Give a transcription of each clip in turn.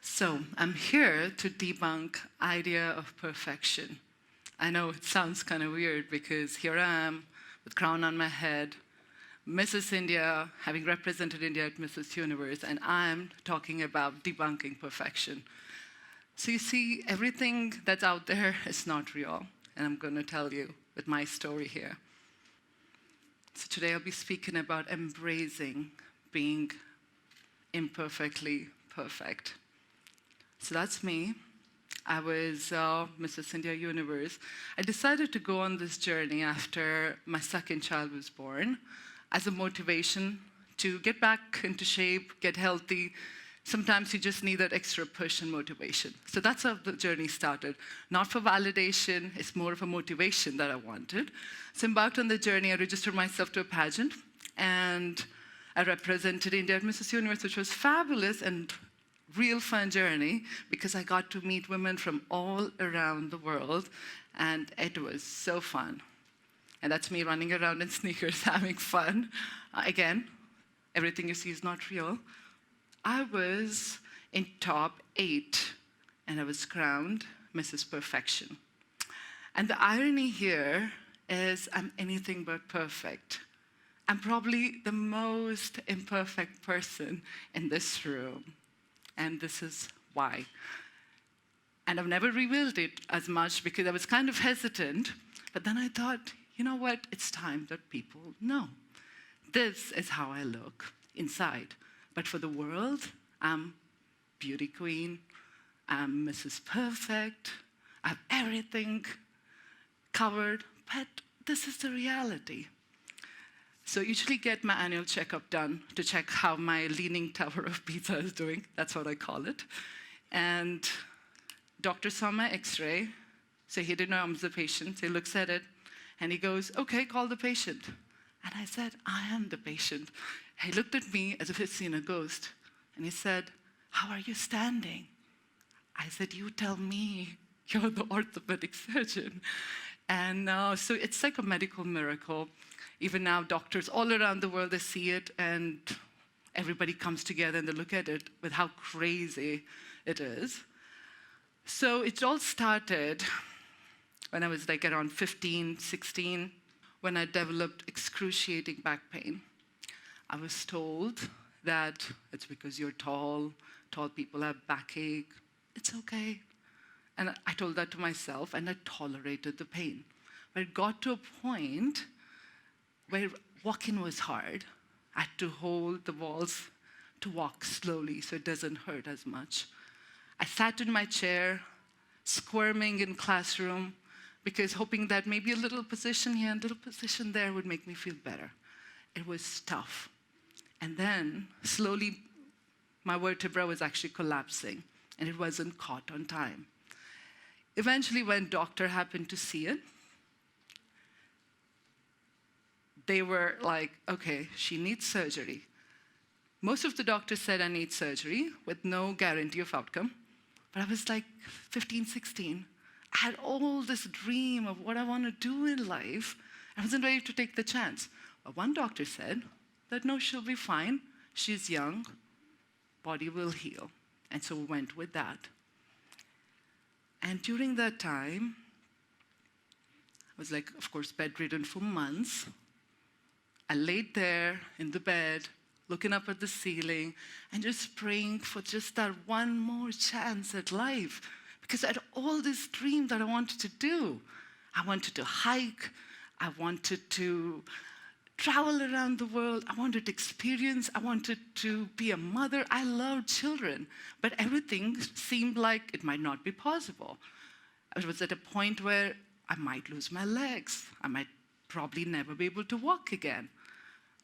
So I'm here to debunk idea of perfection. I know it sounds kind of weird because here I am with crown on my head, Mrs. India, having represented India at Mrs. Universe, and I'm talking about debunking perfection. So you see, everything that's out there is not real, and I'm going to tell you with my story here. So today I'll be speaking about embracing being imperfectly perfect. So that's me. I was Mrs. India Universe. I decided to go on this journey after my second child was born as a motivation to get back into shape, get healthy. Sometimes you just need that extra push and motivation. So that's how the journey started. Not for validation, it's more of a motivation that I wanted. So I embarked on the journey. I registered myself to a pageant, and I represented India at Mrs. Universe, which was fabulous and real fun journey because I got to meet women from all around the world, and it was so fun. And that's me running around in sneakers, having fun. Again, everything you see is not real. I was in top 8, and I was crowned Mrs. Perfection. And the irony here is I'm anything but perfect. I'm probably the most imperfect person in this room. And this is why. And I've never revealed it as much because I was kind of hesitant. But then I thought, you know what? It's time that people know. This is how I look inside. But for the world, I'm beauty queen. I'm Mrs. Perfect. I have everything covered. But this is the reality. So I usually get my annual checkup done to check how my leaning tower of Pisa is doing. That's what I call it. And doctor saw my x-ray, so he did not observe the patient. So he looks at it, and he goes, okay, call the patient. And I said, I am the patient. He looked at me as if he'd seen a ghost, and he said, how are you standing? I said, you tell me. You're the orthopedic surgeon. And so it's like a medical miracle. Even now, doctors all around the world, they see it, and everybody comes together and they look at it with how crazy it is. So it all started when I was like around 15, 16, when I developed excruciating back pain. I was told that it's because you're tall people have backache. It's okay. And I told that to myself, and I tolerated the pain. But it got to a point where walking was hard. I had to hold the walls to walk slowly so it doesn't hurt as much. I sat in my chair, squirming in classroom, because hoping that maybe a little position here and a little position there would make me feel better. It was tough. And then, slowly, my vertebra was actually collapsing, and it wasn't caught on time. Eventually, when doctor happened to see it, they were like, okay, she needs surgery. Most of the doctors said I need surgery with no guarantee of outcome. But I was like 15, 16. I had all this dream of what I want to do in life. I wasn't ready to take the chance. But one doctor said that no, she'll be fine. She's young. Body will heal. And so we went with that. And during that time, I was like, of course, bedridden for months. I laid there in the bed, looking up at the ceiling, and just praying for just that one more chance at life. Because I had all this dream that I wanted to do. I wanted to hike. I wanted to travel around the world. I wanted to experience. I wanted to be a mother. I loved children. But everything seemed like it might not be possible. I was at a point where I might lose my legs. I might probably never be able to walk again.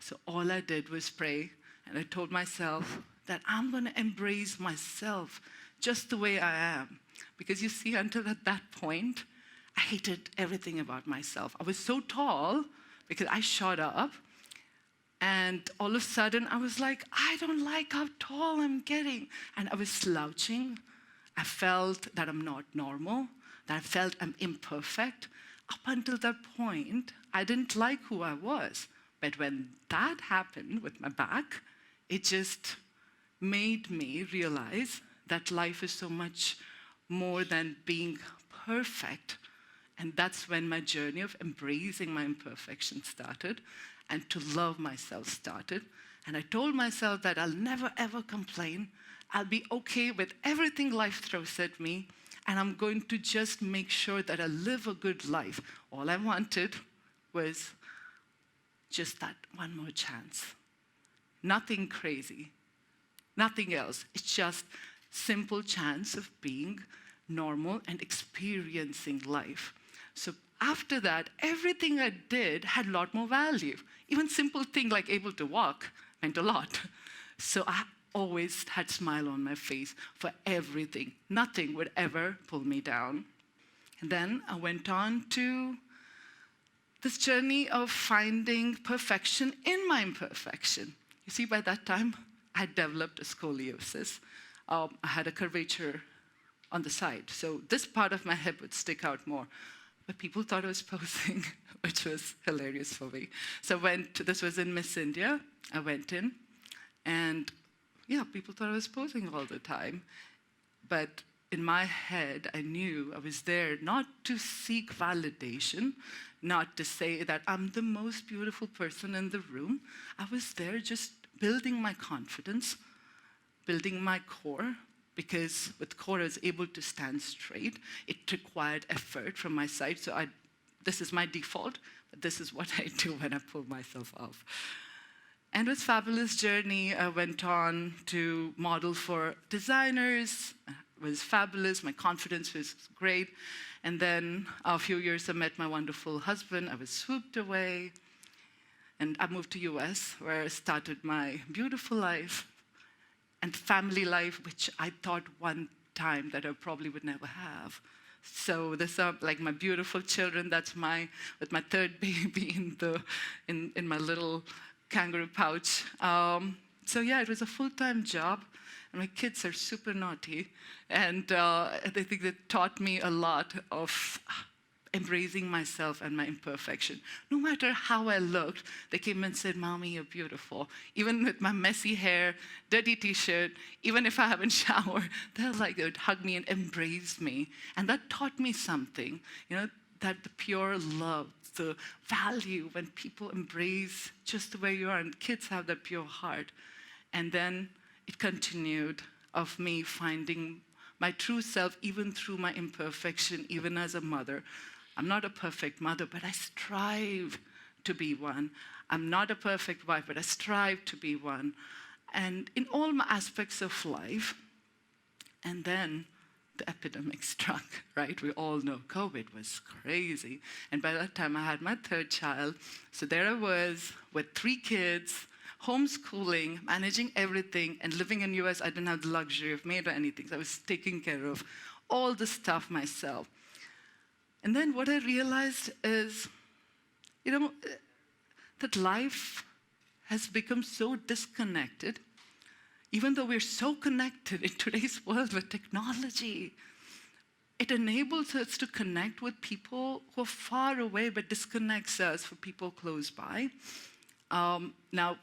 So all I did was pray, and I told myself that I'm going to embrace myself just the way I am. Because you see, until at that point, I hated everything about myself. I was so tall because I shot up, and all of a sudden, I was like, I don't like how tall I'm getting. And I was slouching. I felt that I'm not normal, that I felt I'm imperfect. Up until that point, I didn't like who I was. But when that happened with my back, it just made me realize that life is so much more than being perfect. And that's when my journey of embracing my imperfection started and to love myself started. And I told myself that I'll never, ever complain. I'll be okay with everything life throws at me, and I'm going to just make sure that I live a good life. All I wanted was just that one more chance. Nothing crazy, nothing else. It's just simple chance of being normal and experiencing life. So after that, everything I did had a lot more value. Even simple thing like able to walk meant a lot. So I always had a smile on my face for everything. Nothing would ever pull me down. And then I went on to this journey of finding perfection in my imperfection. You see, by that time, I had developed a scoliosis. I had a curvature on the side. So this part of my hip would stick out more. But people thought I was posing, which was hilarious for me. So this was in Miss India. I went in, and yeah, people thought I was posing all the time. But in my head, I knew I was there not to seek validation, not to say that I'm the most beautiful person in the room. I was there just building my confidence, building my core, because with core I was able to stand straight. It required effort from my side, so this is my default, but this is what I do when I pull myself off. And it was a fabulous journey. I went on to model for designers. It was fabulous. My confidence was great. And then a few years I met my wonderful husband. I was swooped away. And I moved to US, where I started my beautiful life and family life, which I thought one time that I probably would never have. So this are like my beautiful children. That's with my third baby in my little kangaroo pouch. So yeah, it was a full-time job, and my kids are super naughty, and I think they taught me a lot of embracing myself and my imperfection. No matter how I looked, they came and said, "Mommy, you're beautiful." Even with my messy hair, dirty t-shirt, even if I haven't showered, they would hug me and embrace me. And that taught me something, that the pure love, the value when people embrace just the way you are, and kids have that pure heart. And then it continued of me finding my true self, even through my imperfection, even as a mother. I'm not a perfect mother, but I strive to be one. I'm not a perfect wife, but I strive to be one. And in all my aspects of life. And then the epidemic struck, right? We all know COVID was crazy. And by that time, I had my third child. So there I was with 3 kids, homeschooling, managing everything, and living in US. I didn't have the luxury of maid or anything. So I was taking care of all the stuff myself. And then what I realized is, that life has become so disconnected. Even though we're so connected in today's world with technology, it enables us to connect with people who are far away, but disconnects us from people close by. Now,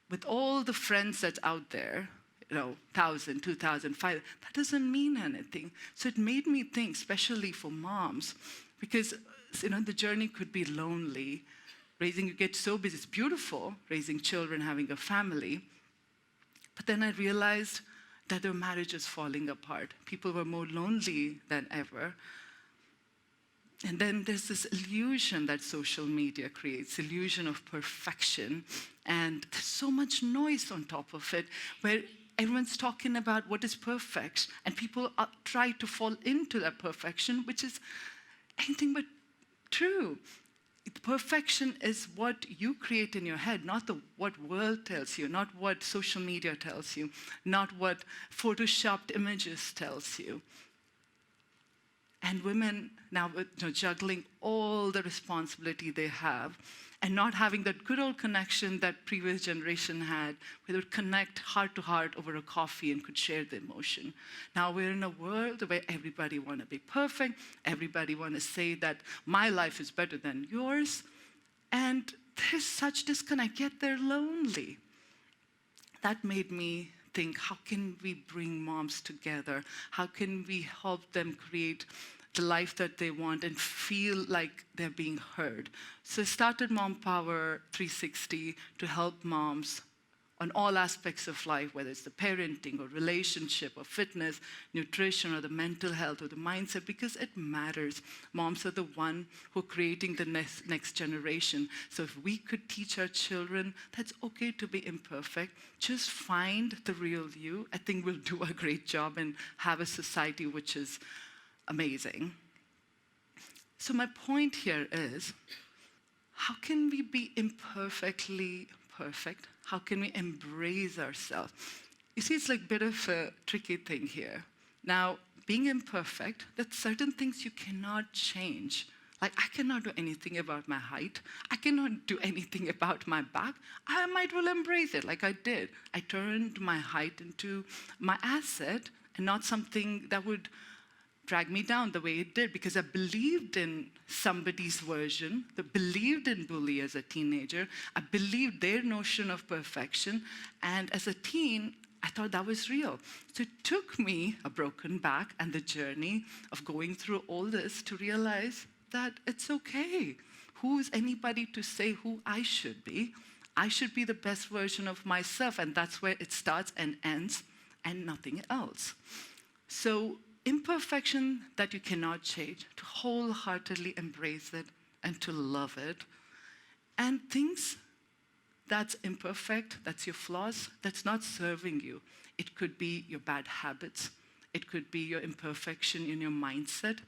with all the friends that's out there, 1,000, 2,000, 5,000, that doesn't mean anything. So it made me think, especially for moms, because the journey could be lonely. You get so busy. It's beautiful, raising children, having a family. But then I realized that their marriage is falling apart. People were more lonely than ever. And then there's this illusion that social media creates, illusion of perfection. And there's so much noise on top of it, where everyone's talking about what is perfect. And people try to fall into that perfection, which is anything but true. Perfection is what you create in your head, not what world tells you, not what social media tells you, not what photoshopped images tells you. And women now, juggling all the responsibility they have, and not having that good old connection that previous generation had, where they would connect heart to heart over a coffee and could share the emotion. Now we're in a world where everybody want to be perfect, everybody want to say that my life is better than yours, and there's such disconnect, yet they're lonely. That made me think, how can we bring moms together? How can we help them create the life that they want and feel like they're being heard? So I started Mompower360 to help moms on all aspects of life, whether it's the parenting or relationship or fitness, nutrition or the mental health or the mindset, because it matters. Moms are the one who are creating the next generation. So if we could teach our children that's okay to be imperfect, just find the real you, I think we'll do a great job and have a society which is amazing. So my point here is, how can we be imperfectly perfect? How can we embrace ourselves? You see, it's like a bit of a tricky thing here. Now, being imperfect, that's certain things you cannot change. Like, I cannot do anything about my height. I cannot do anything about my back. I might well embrace it, like I did. I turned my height into my asset and not something that would drag me down the way it did, because I believed in somebody's version, I believed in bully as a teenager, I believed their notion of perfection, and as a teen, I thought that was real. So it took me a broken back and the journey of going through all this to realize that it's okay. Who is anybody to say who I should be? I should be the best version of myself, and that's where it starts and ends, and nothing else. So imperfection that you cannot change, to wholeheartedly embrace it and to love it. And things that's imperfect, that's your flaws, that's not serving you. It could be your bad habits. It could be your imperfection in your mindset.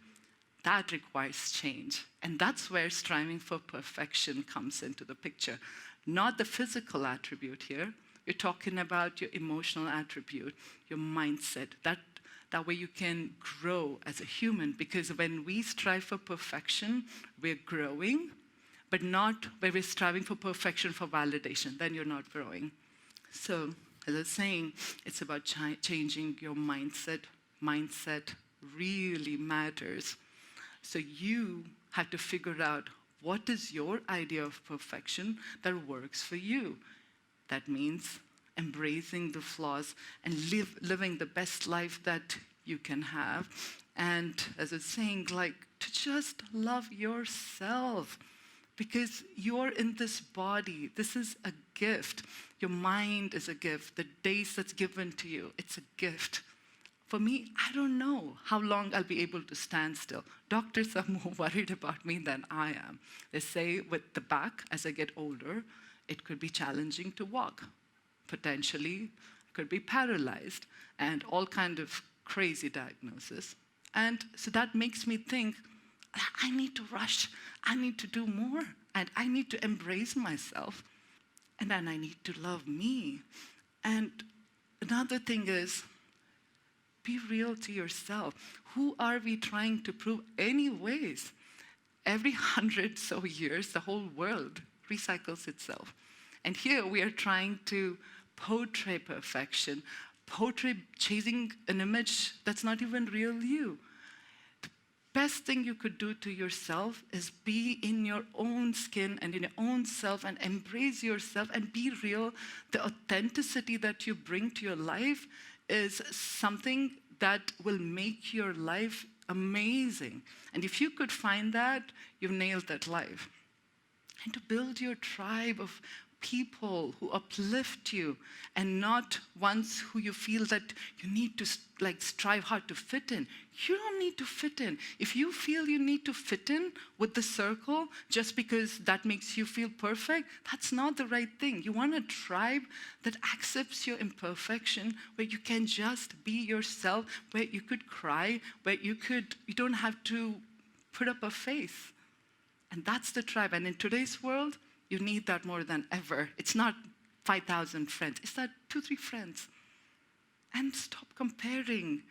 That requires change. And that's where striving for perfection comes into the picture. Not the physical attribute here. You're talking about your emotional attribute, your mindset. That way you can grow as a human, because when we strive for perfection, we're growing, but not when we're striving for perfection for validation, then you're not growing. So, as I was saying, it's about changing your mindset. Mindset really matters. So you have to figure out what is your idea of perfection that works for you. That means embracing the flaws and living the best life that you can have. And as I was saying, like, to just love yourself, because you're in this body. This is a gift. Your mind is a gift. The days that's given to you, it's a gift. For me, I don't know how long I'll be able to stand still. Doctors are more worried about me than I am. They say with the back, as I get older, it could be challenging to walk. Potentially, could be paralyzed, and all kind of crazy diagnosis. And so that makes me think, I need to rush, I need to do more, and I need to embrace myself, and then I need to love me. And another thing is, be real to yourself. Who are we trying to prove anyways? Every 100 so years, the whole world recycles itself. And here we are trying to portray perfection, portray chasing an image that's not even real you. The best thing you could do to yourself is be in your own skin and in your own self and embrace yourself and be real. The authenticity that you bring to your life is something that will make your life amazing. And if you could find that, you've nailed that life. And to build your tribe of people who uplift you, and not ones who you feel that you need to strive hard to fit in. You don't need to fit in. If you feel you need to fit in with the circle just because that makes you feel perfect, that's not the right thing. You want a tribe that accepts your imperfection, where you can just be yourself, where you could cry, where you don't have to put up a face. And that's the tribe. And in today's world, you need that more than ever. It's not 5,000 friends. It's that 2-3 friends. And stop comparing.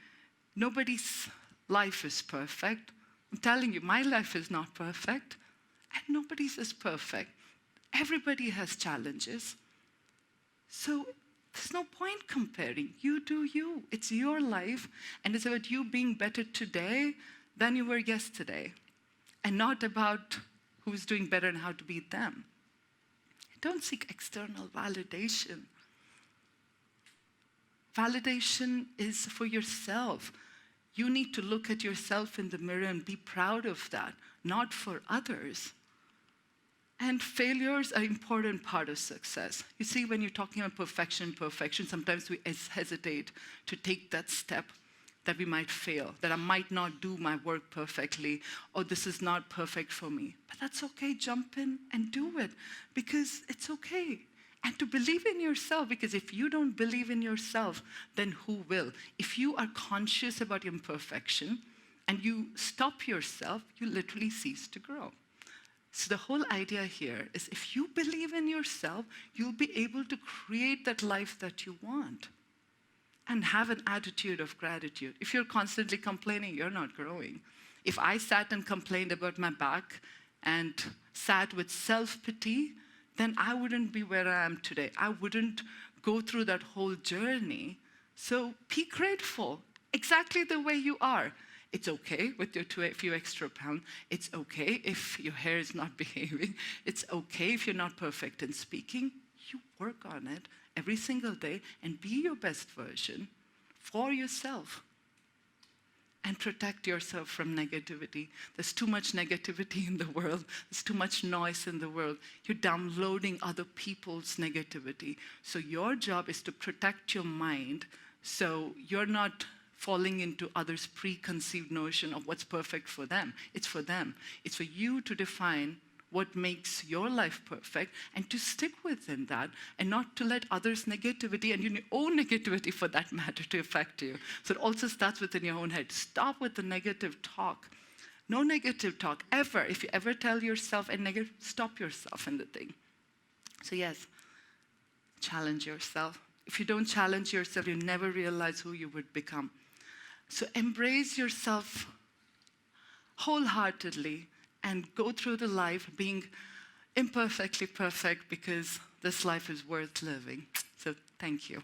Nobody's life is perfect. I'm telling you, my life is not perfect. And nobody's is perfect. Everybody has challenges. So there's no point comparing. You do you. It's your life. And it's about you being better today than you were yesterday. And not about who's doing better and how to beat them. Don't seek external validation. Validation is for yourself. You need to look at yourself in the mirror and be proud of that, not for others. And failures are an important part of success. You see, when you're talking about perfection, sometimes we hesitate to take that step that we might fail, that I might not do my work perfectly, or this is not perfect for me. But that's okay, jump in and do it, because it's okay. And to believe in yourself, because if you don't believe in yourself, then who will? If you are conscious about your imperfection and you stop yourself, you literally cease to grow. So the whole idea here is if you believe in yourself, you'll be able to create that life that you want and have an attitude of gratitude. If you're constantly complaining, you're not growing. If I sat and complained about my back and sat with self-pity, then I wouldn't be where I am today. I wouldn't go through that whole journey. So be grateful, exactly the way you are. It's okay with your few extra pounds. It's okay if your hair is not behaving. It's okay if you're not perfect in speaking. You work on it every single day and be your best version for yourself. And protect yourself from negativity. There's too much negativity in the world. There's too much noise in the world. You're downloading other people's negativity. So your job is to protect your mind so you're not falling into others' preconceived notion of what's perfect for them. It's for them. It's for you to define what makes your life perfect and to stick within that and not to let others' negativity and your own negativity for that matter to affect you. So it also starts within your own head. Stop with the negative talk. No negative talk, ever. If you ever tell yourself a negative, stop yourself in the thing. So yes, challenge yourself. If you don't challenge yourself, you never realize who you would become. So embrace yourself wholeheartedly and go through the life being imperfectly perfect, because this life is worth living. So thank you.